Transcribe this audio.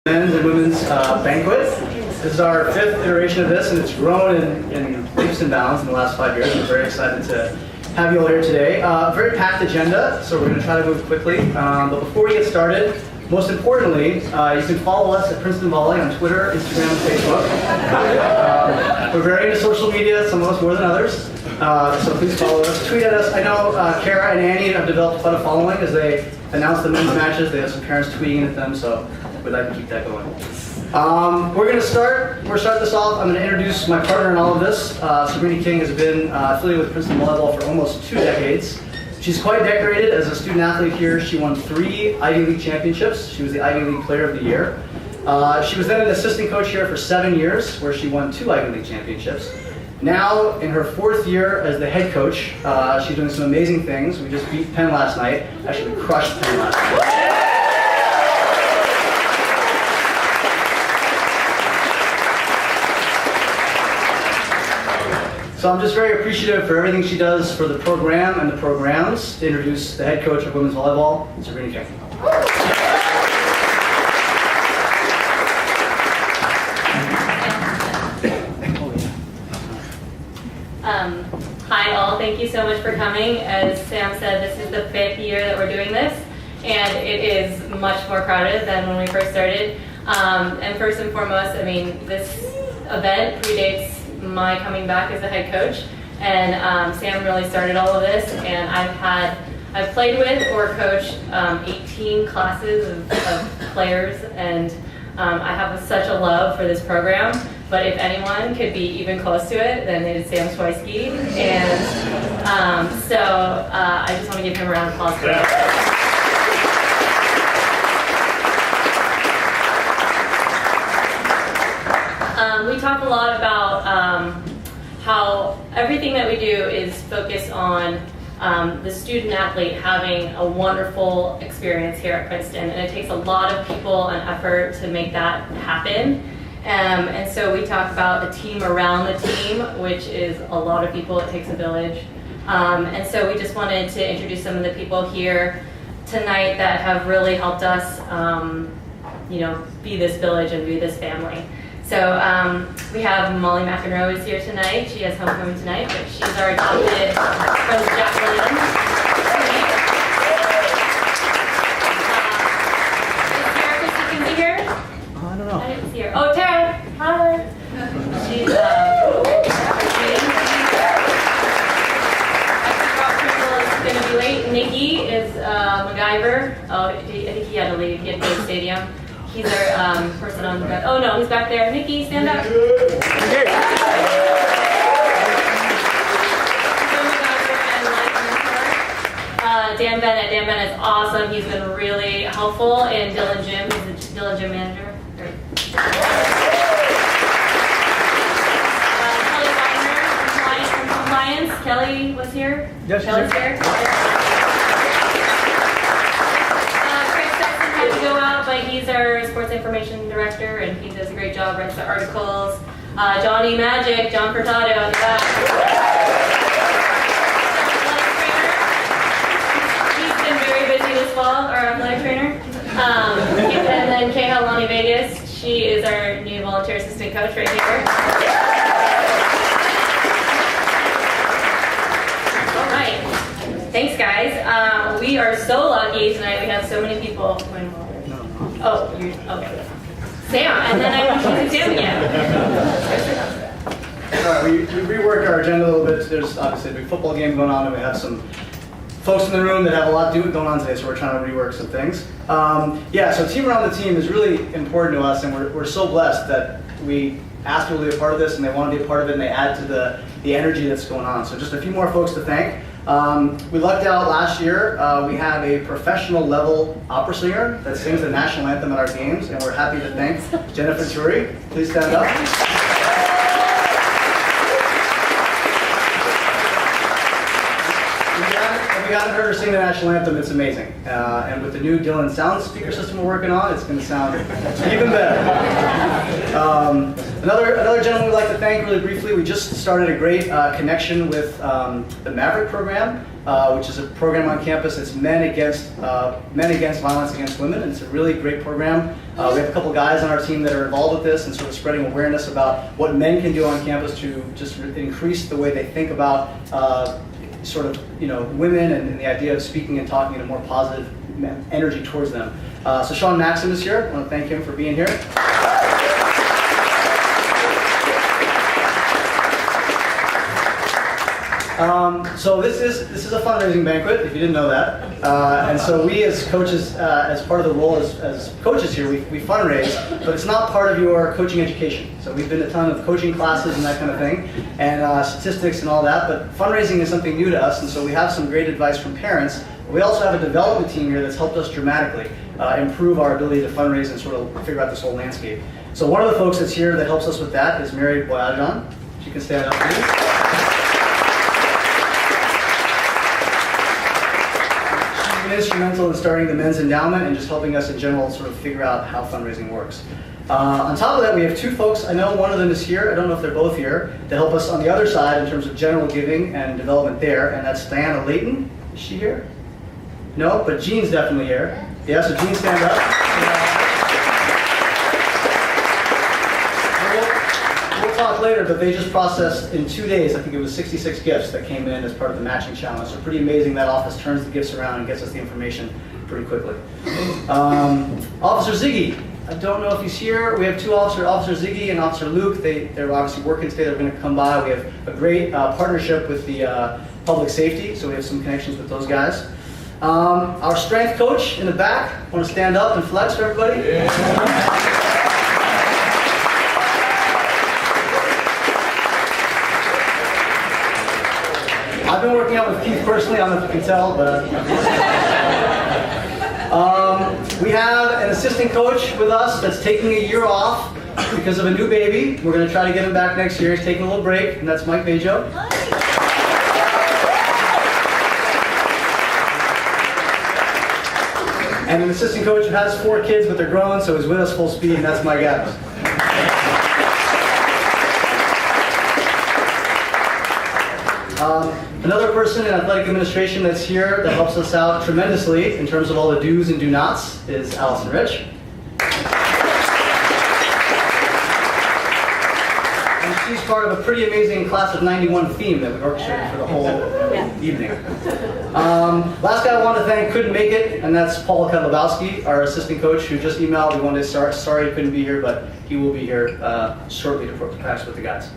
Men's and women's banquet. This is our 5th iteration of this, and it's grown in leaps and bounds in the last 5 years. We're very excited to have you all here today. Very packed agenda, so we're going to try to move quickly. But before we get started, most importantly, you can follow us at Princeton Volley on Twitter, Instagram, and Facebook. We're very into social media, some of us more than others. So please follow us, tweet at us. I know Kara and Annie have developed quite a following as they announce the men's matches. They have some parents tweeting at them, so we'd like to keep that going. We're going to start this off. I'm going to introduce my partner in all of this. Sabrina King has been affiliated with Princeton Volleyball for almost 2 decades. She's quite decorated as a student athlete here. She won 3 Ivy League championships. She was the Ivy League Player of the Year. She was then an assistant coach here for 7 years, where she won 2 Ivy League championships. Now, in her 4th year as the head coach, she's doing some amazing things. We just beat Penn last night. Actually, we crushed Penn last night. So I'm just very appreciative for everything she does for the program and the programs. To introduce the head coach of women's volleyball, Sabrina King. Hi all, thank you so much for coming. As Sam said, this is the 5th year that we're doing this, and it is much more crowded than when we first started. And first and foremost, I mean, this event predates my coming back as a head coach, and Sam really started all of this, and I've played with or coached 18 classes of players, and I have such a love for this program. But if anyone could be even close to it, then it is Sam Swiesky. And so I just want to give him a round of applause for that. We talk a lot about how everything that we do is focused on the student athlete having a wonderful experience here at Princeton. And it takes a lot of people and effort to make that happen. And so we talk about the team around the team, which is a lot of people. It takes a village. And so we just wanted to introduce some of the people here tonight that have really helped us, be this village and be this family. So we have Molly McEnroe is here tonight. She has homecoming tonight, but she's our adopted from Jacqueline. Is Tara Christie here? I don't know. I didn't see her. Oh, Tara! Hi! She's going to be late. Nikki is MacGyver. Oh, I think he had to leave. He had to go to the stadium. He's our person on the... Oh, no, he's back there. Nikki, stand up. Dan Bennett. Dan Bennett is awesome. He's been really helpful in Dillon Gym. He's the Dillon Gym manager. Kelly Weiner from Compliance. Kelly was here. Yes, Kelly's here. Craig Sexton had to go out, but he's our sports information director, and he does a great job, writes the articles. Johnny Magic, John Furtado on the back. This fall, our athletic trainer. And then Keha Lonnie Vegas, she is our new volunteer assistant coach right here. All right, thanks guys. We are so lucky tonight. We have so many people. Oh, you're okay. Sam, and then I want you to Sam again. All right, we reworked our agenda a little bit. There's obviously a big football game going on, and we have some folks in the room that have a lot to do going on today, so we're trying to rework some things. So team around the team is really important to us, and we're so blessed that we ask people to be a part of this, and they want to be a part of it, and they add to the energy that's going on. So just a few more folks to thank. We lucked out last year. We have a professional level opera singer that sings the national anthem at our games, and we're happy to thank Jennifer Turi. Please stand up. We you haven't heard her sing the national anthem, it's amazing. And with the new Dylan sound speaker system we're working on, it's going to sound even better. Another gentleman we'd like to thank really briefly. We just started a great connection with the Maverick program, which is a program on campus that's men against violence against women. And it's a really great program. We have a couple guys on our team that are involved with this and sort of spreading awareness about what men can do on campus to just increase the way they think about sort of, women and the idea of speaking and talking in a more positive energy towards them. So Sean Maxim is here. I want to thank him for being here. So this is a fundraising banquet, if you didn't know that. And so we as coaches, as part of the role as coaches here, we fundraise, but it's not part of your coaching education. So we've been to a ton of coaching classes and that kind of thing, and statistics and all that, but fundraising is something new to us, and so we have some great advice from parents. We also have a development team here that's helped us dramatically improve our ability to fundraise and sort of figure out this whole landscape. So one of the folks that's here that helps us with that is Mary Boyajan. She can stand up, please. Instrumental in starting the men's endowment and just helping us in general sort of figure out how fundraising works. On top of that, we have two folks. I know one of them is here. I don't know if they're both here to help us on the other side in terms of general giving and development there, and that's Diana Layton. Is she here? No, but Jean's definitely here. Yeah, so Jean, stand up. We'll talk later, but they just processed in 2 days, I think it was 66 gifts that came in as part of the matching challenge. So pretty amazing. That office turns the gifts around and gets us the information pretty quickly. Officer Ziggy, I don't know if he's here. We have two officers, Officer Ziggy and Officer Luke. They're obviously working today. They're going to come by. We have a great partnership with the public safety, so we have some connections with those guys. Our strength coach in the back, want to stand up and flex for everybody? Yeah. I've been working out with Keith personally, I don't know if you can tell, but we have an assistant coach with us that's taking a year off because of a new baby. We're going to try to get him back next year. He's taking a little break, and that's Mike Bejo. And an assistant coach who has 4 kids, but they're grown, so he's with us full speed, and that's Mike Adams. Another person in athletic administration that's here that helps us out tremendously in terms of all the do's and do nots is Allison Rich. And she's part of a pretty amazing class of 91 theme that we orchestrated for the whole evening. Last guy I want to thank couldn't make it, and that's Paul Kedlabowski, our assistant coach, who just emailed. We wanted to sorry he couldn't be here, but he will be here shortly to practice with the guys.